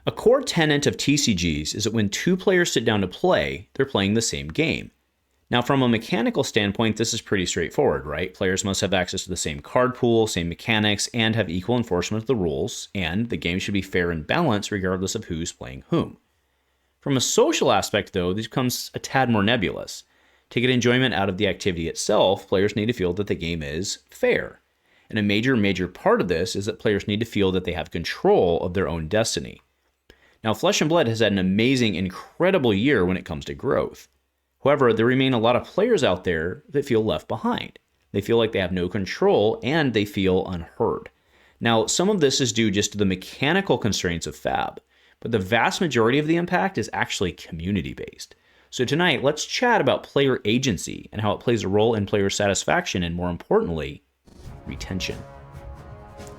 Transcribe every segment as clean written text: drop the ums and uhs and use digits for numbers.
A core tenet of TCGs is that when two players sit down to play, they're playing the same game. Now, from a mechanical standpoint, this is pretty straightforward, right? Players must have access to the same card pool, same mechanics, and have equal enforcement of the rules, and the game should be fair and balanced regardless of who's playing whom. From a social aspect, though, this becomes a tad more nebulous. To get enjoyment out of the activity itself, players need to feel that the game is fair. And a major part of this is that players need to feel that they have control of their own destiny. Now, Flesh and Blood has had an amazing, incredible year when it comes to growth. However, there remain a lot of players out there that feel left behind. They feel like they have no control, and they feel unheard. Now, some of this is due just to the mechanical constraints of Fab, but the vast majority of the impact is actually community-based. So tonight, let's chat about player agency and how it plays a role in player satisfaction and, more importantly, retention.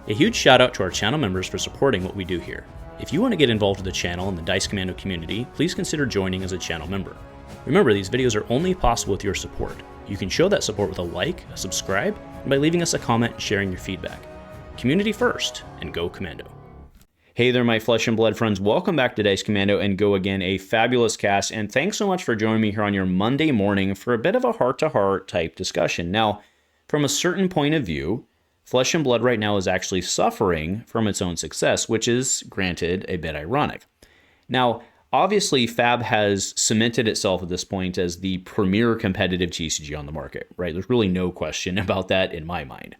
A huge shout out to our channel members for supporting what we do here. If you want to get involved with the channel and the Dice Commando community, please consider joining as a channel member. Remember, these videos are only possible with your support. You can show that support with a like, a subscribe, and by leaving us a comment and sharing your feedback. Community first, and go Commando. Hey there, my Flesh and Blood friends. Welcome back to Dice Commando and Go Again, a fabulous cast, and thanks so much for joining me here on your Monday morning for a bit of a heart-to-heart type discussion. Now, from a certain point of view, Flesh and Blood right now is actually suffering from its own success, which is, granted, a bit ironic. Now, obviously, Fab has cemented itself at this point as the premier competitive TCG on the market, right? There's really no question about that in my mind.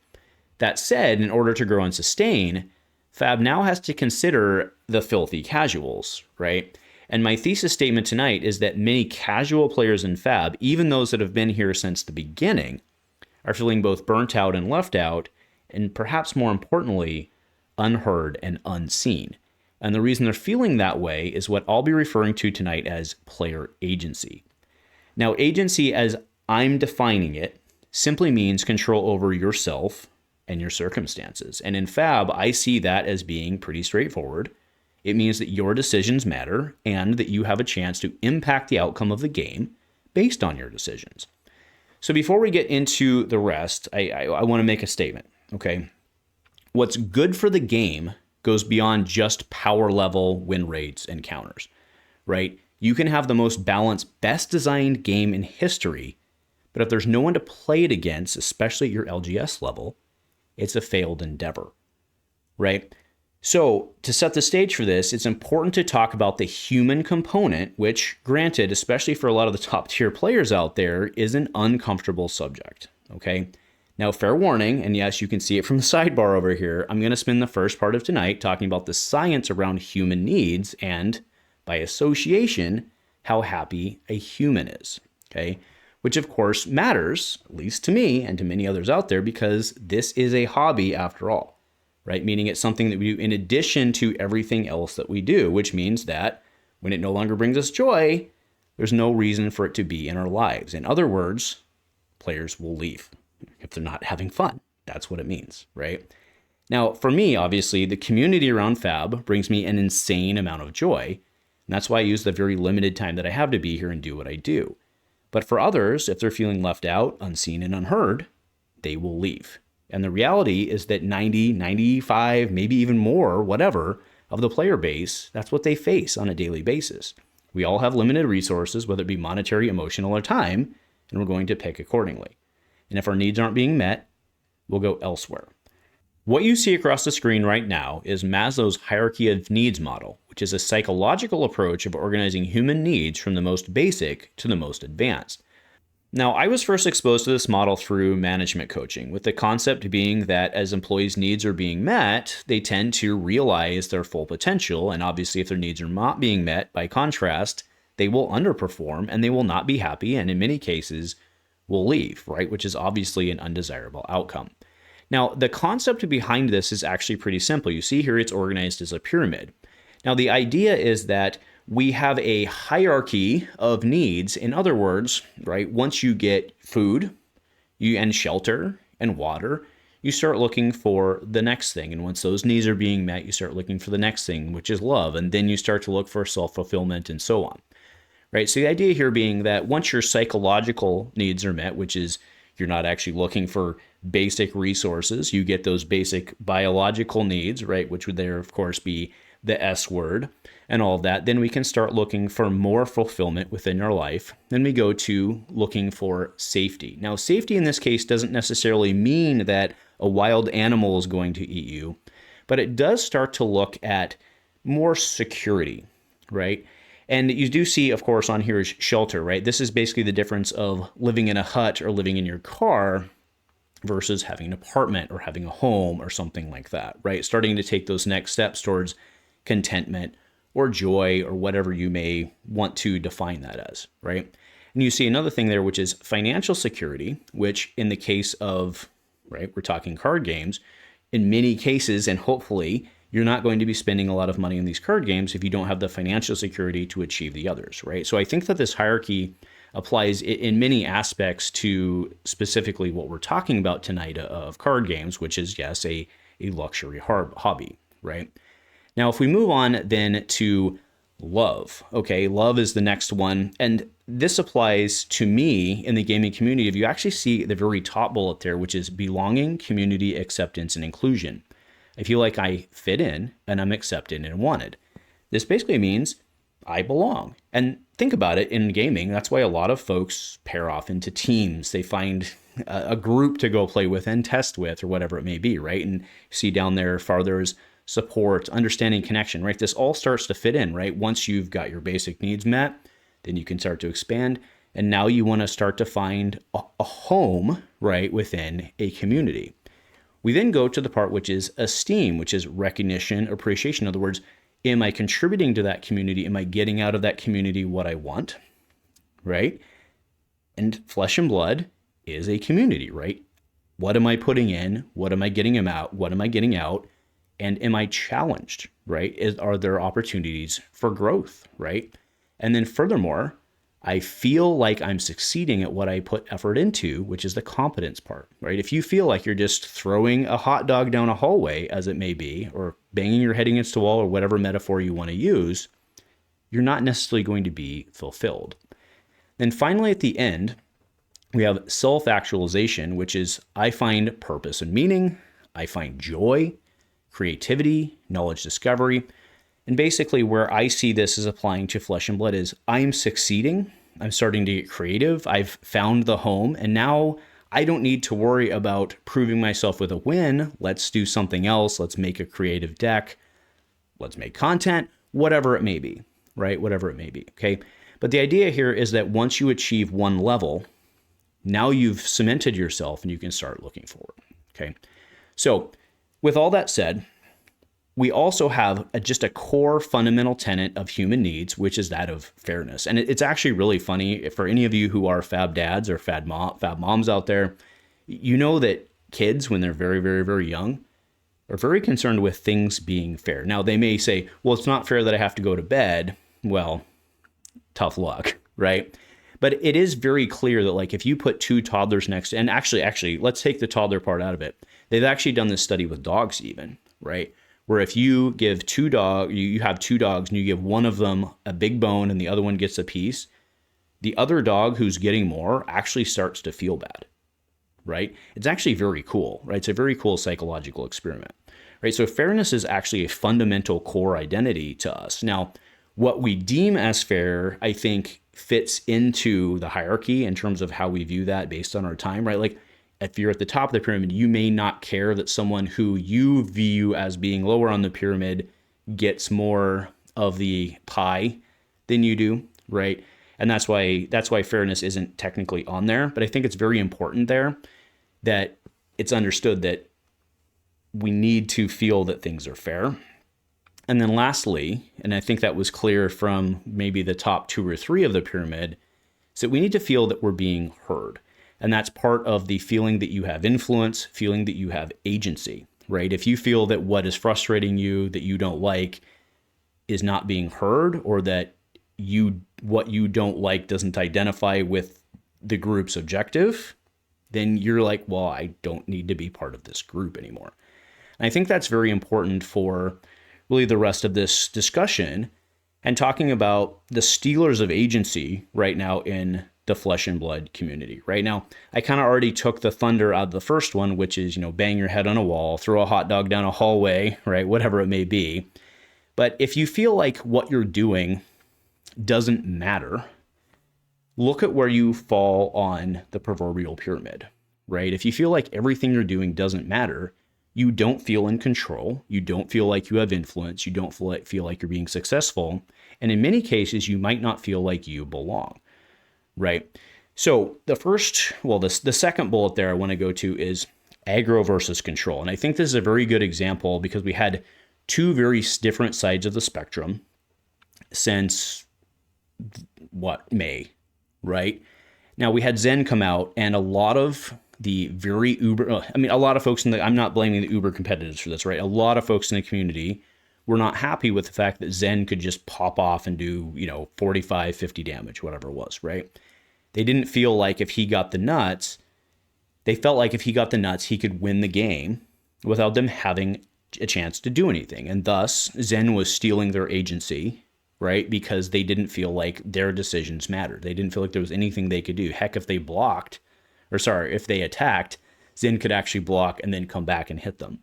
That said, in order to grow and sustain, Fab now has to consider the filthy casuals, right? And my thesis statement tonight is that many casual players in Fab, even those that have been here since the beginning, are feeling both burnt out and left out, and perhaps more importantly, unheard and unseen. And the reason they're feeling that way is what I'll be referring to tonight as player agency. Now, agency, as I'm defining it, simply means control over yourself and your circumstances. And in Fab, I see that as being pretty straightforward. It means that your decisions matter and that you have a chance to impact the outcome of the game based on your decisions. So before we get into the rest, I want to make a statement, okay? What's good for the game goes beyond just power level, win rates, and counters, right? You can have the most balanced, best designed game in history, but if there's no one to play it against, especially at your LGS level, it's a failed endeavor, right? So to set the stage for this, it's important to talk about the human component, which, granted, especially for a lot of the top tier players out there, is an uncomfortable subject, okay? Now, fair warning, and yes, you can see it from the sidebar over here, I'm going to spend the first part of tonight talking about the science around human needs and, by association, how happy a human is, okay? Which, of course, matters, at least to me and to many others out there, because this is a hobby after all. Right? Meaning it's something that we do in addition to everything else that we do, which means that when it no longer brings us joy, there's no reason for it to be in our lives. In other words, players will leave if they're not having fun. That's what it means, right? Now, for me, obviously, the community around Fab brings me an insane amount of joy, and that's why I use the very limited time that I have to be here and do what I do. But for others, if they're feeling left out, unseen, and unheard, they will leave. And the reality is that 90, 95, maybe even more, whatever, of the player base, that's what they face on a daily basis. We all have limited resources, whether it be monetary, emotional, or time, and we're going to pick accordingly. And if our needs aren't being met, we'll go elsewhere. What you see across the screen right now is Maslow's hierarchy of needs model, which is a psychological approach of organizing human needs from the most basic to the most advanced. Now, I was first exposed to this model through management coaching, with the concept being that as employees' needs are being met, they tend to realize their full potential, and obviously if their needs are not being met, by contrast, they will underperform and they will not be happy, and in many cases, will leave, right? Which is obviously an undesirable outcome. Now, the concept behind this is actually pretty simple. You see here it's organized as a pyramid. Now, the idea is that we have a hierarchy of needs. In other words, right, once you get food and shelter and water, you start looking for the next thing. And once those needs are being met, you start looking for the next thing, which is love. And then you start to look for self-fulfillment and so on, right? So the idea here being that once your psychological needs are met, which is you're not actually looking for basic resources, you get those basic biological needs, right? Which would there, of course, be the S word and all of that, then we can start looking for more fulfillment within our life. Then we go to looking for safety. Now, safety in this case doesn't necessarily mean that a wild animal is going to eat you, but it does start to look at more security, right? And you do see, of course, on here is shelter, right? This is basically the difference of living in a hut or living in your car versus having an apartment or having a home or something like that, right? Starting to take those next steps towards contentment or joy or whatever you may want to define that as, right? And you see another thing there, which is financial security, which in the case of, right, we're talking card games, in many cases, and hopefully you're not going to be spending a lot of money on these card games if you don't have the financial security to achieve the others, right? So I think that this hierarchy applies in many aspects to specifically what we're talking about tonight of card games, which is, yes, a luxury hobby, right? Now, if we move on then to love, okay, love is the next one. And this applies to me in the gaming community. If you actually see the very top bullet there, which is belonging, community, acceptance, and inclusion. I feel like I fit in and I'm accepted and wanted. This basically means I belong. And think about it in gaming. That's why a lot of folks pair off into teams. They find a group to go play with and test with or whatever it may be, right? And you see down there farther's support, understanding, connection, right? This all starts to fit in, right? Once you've got your basic needs met, then you can start to expand. And now you want to start to find a home, right, within a community. We then go to the part which is esteem, which is recognition, appreciation. In other words, am I contributing to that community? Am I getting out of that community what I want, right? And flesh and blood is a community, right? What am I putting in? What am I getting out? What am I getting out? And am I challenged, right? Are there opportunities for growth, right? And then furthermore, I feel like I'm succeeding at what I put effort into, which is the competence part, right? If you feel like you're just throwing a hot dog down a hallway, as it may be, or banging your head against a wall or whatever metaphor you want to use, you're not necessarily going to be fulfilled. Then finally, at the end, we have self-actualization, which is I find purpose and meaning, I find joy, creativity, knowledge discovery. And basically where I see this as applying to flesh and blood is I'm succeeding. I'm starting to get creative. I've found the home. And now I don't need to worry about proving myself with a win. Let's do something else. Let's make a creative deck. Let's make content, whatever it may be, right? Whatever it may be, okay? But the idea here is that once you achieve one level, now you've cemented yourself and you can start looking forward, okay? So with all that said, we also have just a core fundamental tenet of human needs, which is that of fairness. And it's actually really funny for any of you who are fab dads or fab moms out there, you know that kids, when they're very, very, very young, are very concerned with things being fair. Now, they may say, well, it's not fair that I have to go to bed. Well, tough luck, right? But it is very clear that, like, if you put two toddlers next to, and actually, let's take the toddler part out of it. They've actually done this study with dogs even, right? Where if you give you have two dogs and you give one of them a big bone and the other one gets a piece, the other dog who's getting more actually starts to feel bad, right? It's actually very cool, right? It's a very cool psychological experiment, right? So fairness is actually a fundamental core identity to us. Now, what we deem as fair, I think, fits into the hierarchy in terms of how we view that based on our time, right? Like, if you're at the top of the pyramid, you may not care that someone who you view as being lower on the pyramid gets more of the pie than you do, right? And that's why fairness isn't technically on there. But I think it's very important there that it's understood that we need to feel that things are fair. And then lastly, and I think that was clear from maybe the top 2 or 3 of the pyramid, is that we need to feel that we're being heard. And that's part of the feeling that you have influence, feeling that you have agency, right? If you feel that what is frustrating you, that you don't like, is not being heard, or that what you don't like doesn't identify with the group's objective, then you're like, well, I don't need to be part of this group anymore. And I think that's very important for really the rest of this discussion and talking about the stealers of agency right now in the flesh and blood community. Right now, I kind of already took the thunder out of the first one, which is, bang your head on a wall, throw a hot dog down a hallway, right? Whatever it may be. But if you feel like what you're doing doesn't matter, look at where you fall on the proverbial pyramid, right? If you feel like everything you're doing doesn't matter, you don't feel in control, you don't feel like you have influence, you don't feel like you're being successful, and in many cases, you might not feel like you belong, right? So the second bullet there I want to go to is aggro versus control. And I think this is a very good example because we had two very different sides of the spectrum since May, right? Now we had Zen come out, and a lot of the very a lot of folks I'm not blaming the uber competitors for this, right? A lot of folks in the community were not happy with the fact that Zen could just pop off and do, 45, 50 damage, whatever it was, right? They didn't feel like if he got the nuts, he could win the game without them having a chance to do anything. And thus, Zen was stealing their agency, right? Because they didn't feel like their decisions mattered. They didn't feel like there was anything they could do. Heck, if they attacked, Zen could actually block and then come back and hit them,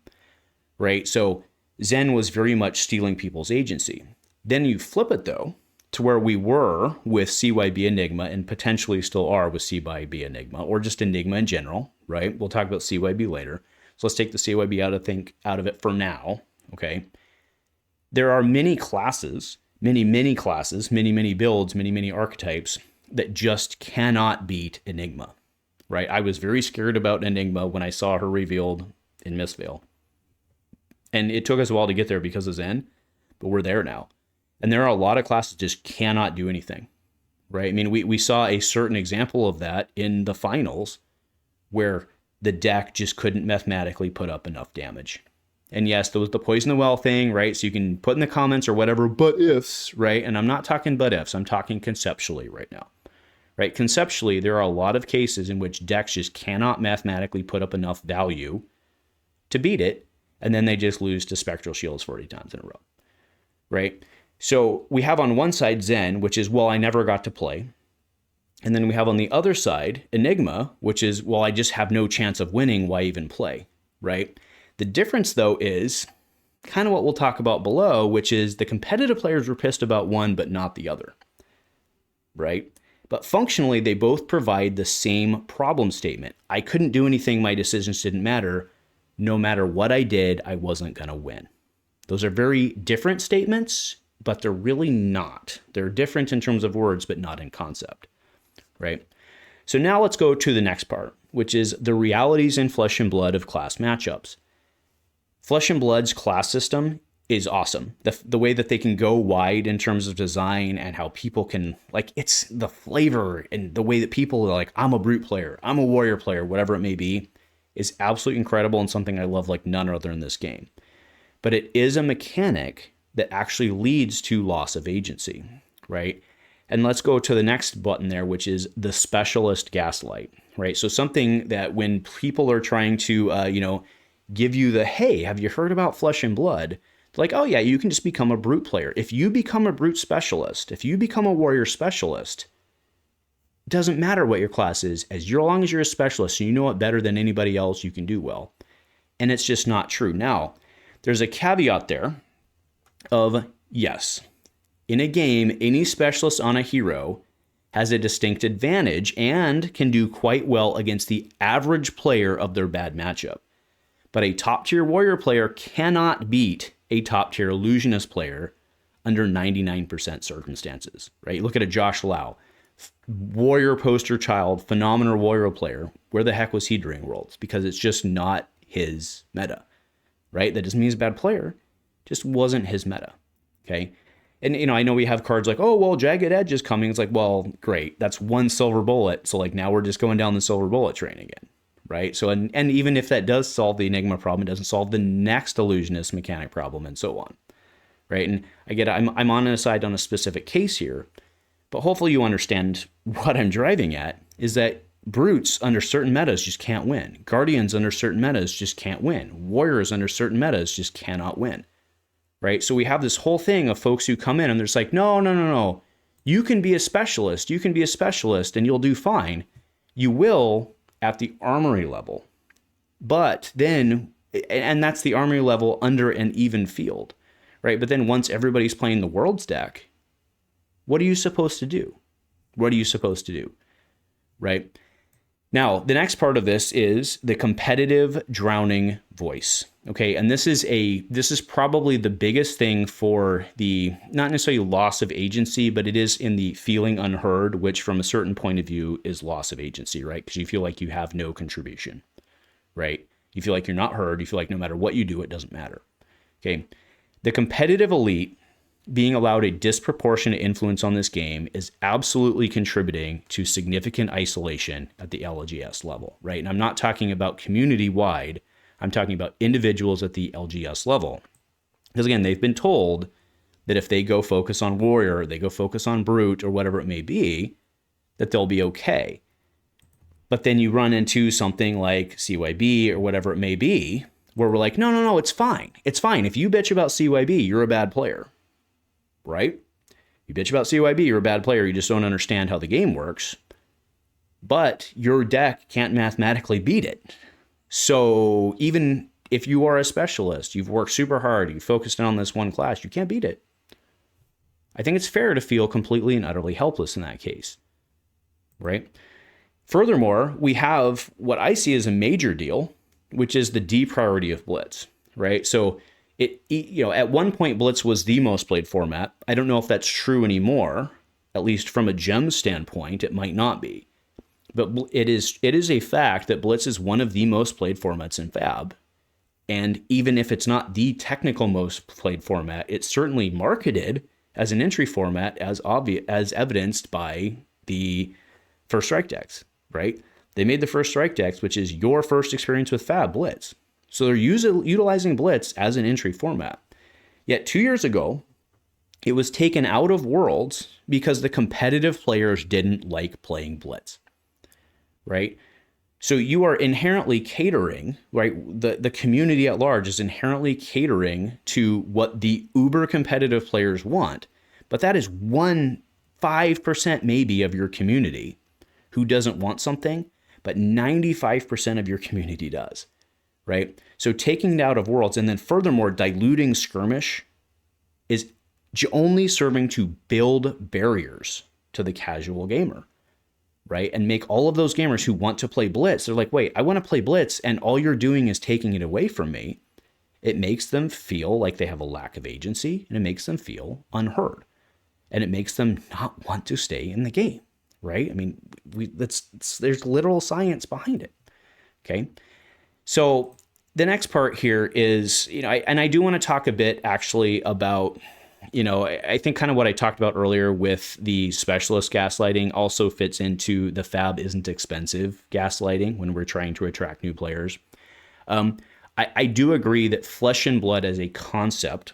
right? So Zen was very much stealing people's agency. Then you flip it, though, to where we were with CYB Enigma and potentially still are with CYB Enigma, or just Enigma in general, right? We'll talk about CYB later. So let's take the CYB out of it for now, okay? There are many classes, many builds, many archetypes that just cannot beat Enigma, right? I was very scared about Enigma when I saw her revealed in Mistveil. And it took us a while to get there because of Zen, but we're there now. And there are a lot of classes that just cannot do anything, right? I mean, we saw a certain example of that in the finals where the deck just couldn't mathematically put up enough damage. And yes, there was the poison the well thing, right? So you can put in the comments or whatever, but ifs, right? And I'm not talking but ifs, I'm talking conceptually right now, right? Conceptually, there are a lot of cases in which decks just cannot mathematically put up enough value to beat it, and then they just lose to Spectral Shields 40 times in a row, right? So we have on one side Zen, which is, well, I never got to play. And then we have on the other side Enigma, which is, well, I just have no chance of winning, why even play, right? The difference, though, is kind of what we'll talk about below, which is the competitive players were pissed about one, but not the other, right? But functionally, they both provide the same problem statement. I couldn't do anything, my decisions didn't matter. No matter what I did, I wasn't going to win. Those are very different statements, but they're really not. They're different in terms of words, but not in concept, right? So now let's go to the next part, which is the realities in Flesh and Blood of class matchups. Flesh and Blood's class system is awesome. The way that they can go wide in terms of design and how people can, like, it's the flavor and the way that people are like, I'm a brute player, I'm a warrior player, whatever it may be, is absolutely incredible and something I love like none other in this game. But it is a mechanic that actually leads to loss of agency, right? And let's go to the next button there, which is the specialist gaslight, right? So something that when people are trying to, give you the, hey, have you heard about Flesh and Blood? It's like, oh yeah, you can just become a brute player. If you become a brute specialist, if you become a warrior specialist, it doesn't matter what your class is, as long as you're a specialist and you know it better than anybody else, you can do well. And it's just not true. Now, there's a caveat there of, yes, in a game, any specialist on a hero has a distinct advantage and can do quite well against the average player of their bad matchup. But a top-tier warrior player cannot beat a top-tier illusionist player under 99% circumstances, right? Look at a Josh Lau, warrior poster child, phenomenal warrior player. Where the heck was he during Worlds? Because it's just not his meta, right? That doesn't mean he's a bad player. Just wasn't his meta, okay? And, I know we have cards like, oh, well, Jagged Edge is coming. It's like, well, great. That's one silver bullet. So, like, now we're just going down the silver bullet train again, right? So, and even if that does solve the Enigma problem, it doesn't solve the next illusionist mechanic problem and so on, right? And I get it. I'm on a side on a specific case here, but hopefully you understand what I'm driving at is that brutes under certain metas just can't win. Guardians under certain metas just can't win. Warriors under certain metas just cannot win. Right? So we have this whole thing of folks who come in and they're just like, no. You can be a specialist. You can be a specialist and you'll do fine. You will at the armory level. But then, and that's the armory level under an even field, right? But then once everybody's playing the Worlds deck, what are you supposed to do? What are you supposed to do, right? Now, the next part of this is the competitive drowning voice. Okay, and this is probably the biggest thing for the, not necessarily loss of agency, but it is in the feeling unheard, which from a certain point of view is loss of agency, right? Because you feel like you have no contribution, right? You feel like you're not heard. You feel like no matter what you do, it doesn't matter. Okay, the competitive elite being allowed a disproportionate influence on this game is absolutely contributing to significant isolation at the LGS level, right? And I'm not talking about community-wide. I'm talking about individuals at the LGS level. Because again, they've been told that if they go focus on Warrior, they go focus on Brute, or whatever it may be, that they'll be okay. But then you run into something like CYB or whatever it may be, where we're like, no, it's fine. It's fine. If you bitch about CYB, you're a bad player. Right? You bitch about CYB, you're a bad player. You just don't understand how the game works. But your deck can't mathematically beat it. So even if you are a specialist, you've worked super hard, you focused on this one class, you can't beat it. I think it's fair to feel completely and utterly helpless in that case. Right? Furthermore, we have what I see as a major deal, which is the depriority of Blitz. Right? So at one point, Blitz was the most played format. I don't know if that's true anymore. At least from a gem standpoint, it might not be. But it is a fact that Blitz is one of the most played formats in Fab. And even if it's not the technical most played format, it's certainly marketed as an entry format, as evidenced by the First Strike decks, right? They made the First Strike decks, which is your first experience with Fab, Blitz. So they're utilizing Blitz as an entry format. Yet 2 years ago, it was taken out of Worlds because the competitive players didn't like playing Blitz, right? So you are inherently catering, right? The community at large is inherently catering to what the uber competitive players want. But that is 5% maybe of your community who doesn't want something, but 95% of your community does. Right? So taking it out of Worlds and then furthermore diluting Skirmish is only serving to build barriers to the casual gamer, right? And make all of those gamers who want to play Blitz, they're like, wait, I want to play Blitz and all you're doing is taking it away from me. It makes them feel like they have a lack of agency and it makes them feel unheard. And it makes them not want to stay in the game, right? I mean, there's literal science behind it, okay? So the next part here is, I do want to talk a bit actually about, I think kind of what I talked about earlier with the specialist gaslighting also fits into the Fab isn't expensive gaslighting when we're trying to attract new players. I do agree that Flesh and Blood as a concept,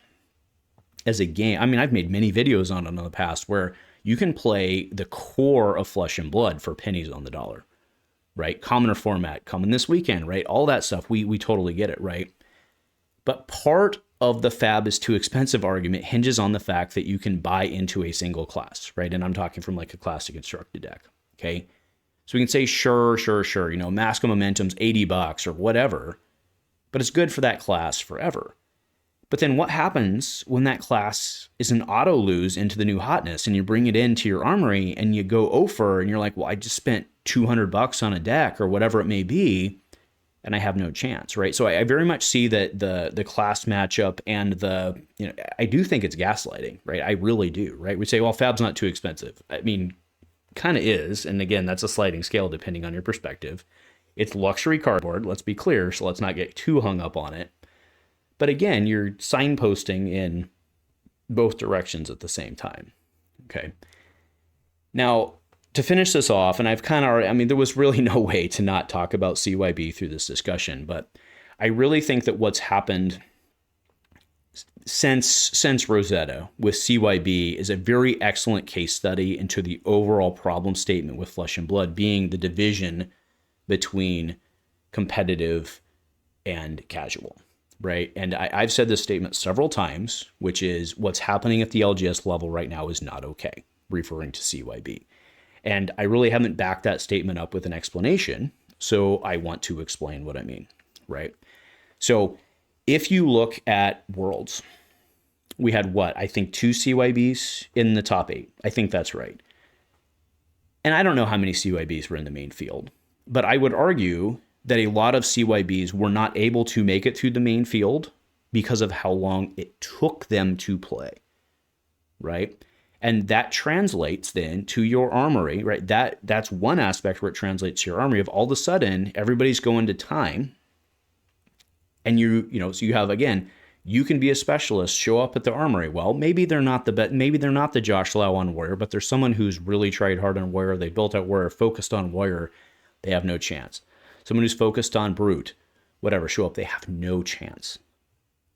as a game, I mean, I've made many videos on it in the past where you can play the core of Flesh and Blood for pennies on the dollar. Right? Commoner format coming this weekend, right? All that stuff. We totally get it, right? But part of the Fab is too expensive argument hinges on the fact that you can buy into a single class, right? And I'm talking from like a classic constructed deck, okay? So we can say, sure, Mask of Momentum's $80 or whatever, but it's good for that class forever. But then what happens when that class is an auto lose into the new hotness and you bring it into your armory and you go over and you're like, well, I just spent $200 on a deck or whatever it may be, and I have no chance, right? So I very much see that the class matchup and I do think it's gaslighting, right? I really do, right? We say, well, Fab's not too expensive. I mean, kind of is. And again, that's a sliding scale depending on your perspective. It's luxury cardboard, let's be clear, so let's not get too hung up on it. But again, you're signposting in both directions at the same time. Okay. Now, to finish this off, and I've kind of already, there was really no way to not talk about CYB through this discussion, but I really think that what's happened since Rosetta with CYB is a very excellent case study into the overall problem statement with Flesh and Blood being the division between competitive and casual. Right. And I've said this statement several times, which is what's happening at the LGS level right now is not okay, referring to CYB. And I really haven't backed that statement up with an explanation. So I want to explain what I mean. Right. So if you look at Worlds, we had what? I think 2 CYBs in the top 8. I think that's right. And I don't know how many CYBs were in the main field, but I would argue that a lot of CYBs were not able to make it through the main field because of how long it took them to play, right? And that translates then to your armory, right? That's one aspect where it translates to your armory of all of a sudden everybody's going to time, and so you have, again, you can be a specialist, show up at the armory. Well, maybe they're not maybe they're not the Josh Lau on Warrior, but there's someone who's really tried hard on Warrior. They built out Warrior, focused on Warrior. They have no chance. Someone who's focused on Brute, whatever, show up. They have no chance,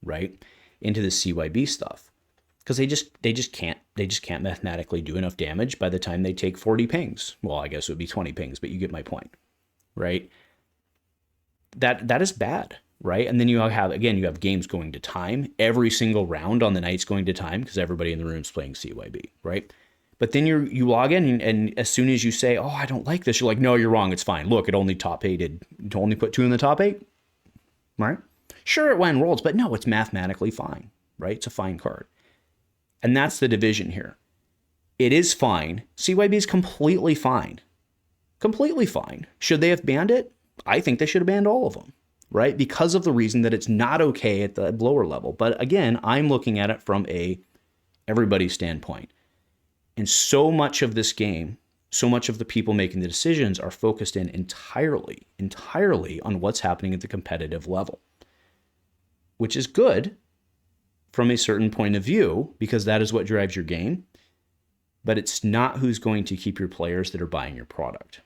right? Into the CYB stuff. Because they just can't mathematically do enough damage by the time they take 40 pings. Well, I guess it would be 20 pings, but you get my point, right? That is bad, right? And then you have games going to time. Every single round on the night's going to time because everybody in the room's playing CYB, right? But then you log in, and as soon as you say, oh, I don't like this, you're like, no, you're wrong. It's fine. Look, it only put 2 in the top 8, right? Sure, it went rolls, but no, it's mathematically fine, right? It's a fine card. And that's the division here. It is fine. CYB is completely fine. Completely fine. Should they have banned it? I think they should have banned all of them, right? Because of the reason that it's not okay at the lower level. But again, I'm looking at it from everybody's standpoint. And so much of this game, so much of the people making the decisions are focused in entirely on what's happening at the competitive level, which is good from a certain point of view, because that is what drives your game, but it's not who's going to keep your players that are buying your product.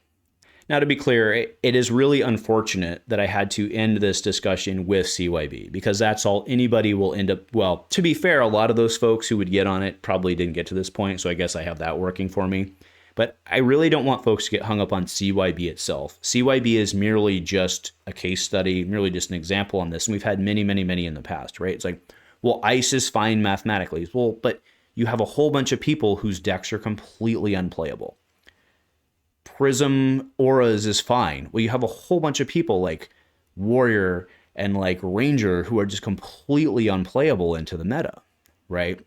Now, to be clear, it is really unfortunate that I had to end this discussion with CYB, because that's all anybody will end up. Well, to be fair, a lot of those folks who would get on it probably didn't get to this point, so I guess I have that working for me. But I really don't want folks to get hung up on CYB itself. CYB is merely just a case study, merely just an example on this, and we've had many, many, many in the past, right? It's like, well, ice is fine mathematically. Well, but you have a whole bunch of people whose decks are completely unplayable. Prism auras is fine. Well, you have a whole bunch of people like Warrior and like Ranger who are just completely unplayable into the meta, right?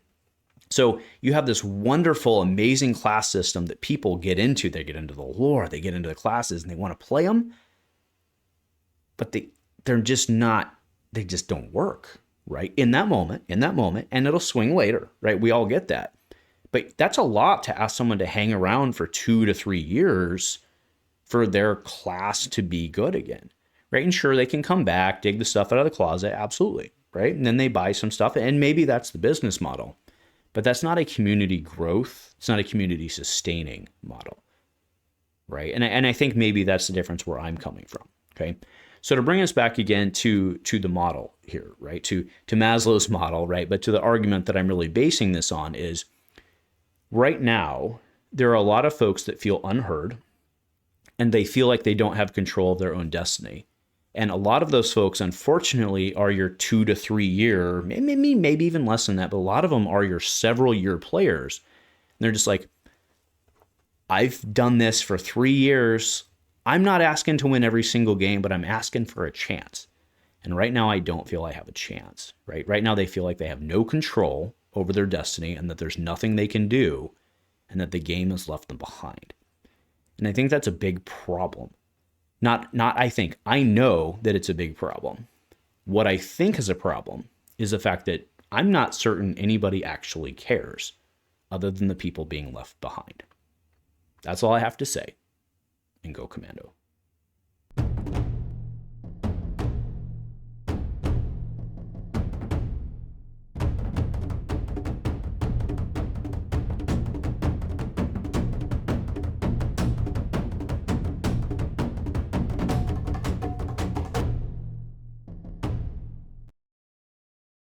So you have this wonderful, amazing class system that people get into. They get into the lore, they get into the classes, and they want to play them, but they're just not, they just don't work. Right? In that moment, and it'll swing later, right? We all get that. But that's a lot to ask someone to hang around for 2 to 3 years for their class to be good again, right? And sure, they can come back, dig the stuff out of the closet, absolutely, right? And then they buy some stuff, and maybe that's the business model. But that's not a community growth. It's not a community sustaining model, right? And I think maybe that's the difference where I'm coming from, okay? So to bring us back again to the model here, right? To Maslow's model, right? But to the argument that I'm really basing this on is right now, there are a lot of folks that feel unheard and they feel like they don't have control of their own destiny. And a lot of those folks, unfortunately, are your 2 to 3 year, maybe even less than that, but a lot of them are your several year players. And they're just like, I've done this for 3 years. I'm not asking to win every single game, but I'm asking for a chance. And right now, I don't feel I have a chance, right? Right now, they feel like they have no control over their destiny and that there's nothing they can do and that the game has left them behind. And I think that's a big problem. I know that it's a big problem. What I think is a problem is the fact that I'm not certain anybody actually cares other than the people being left behind. That's all I have to say. And go Commando.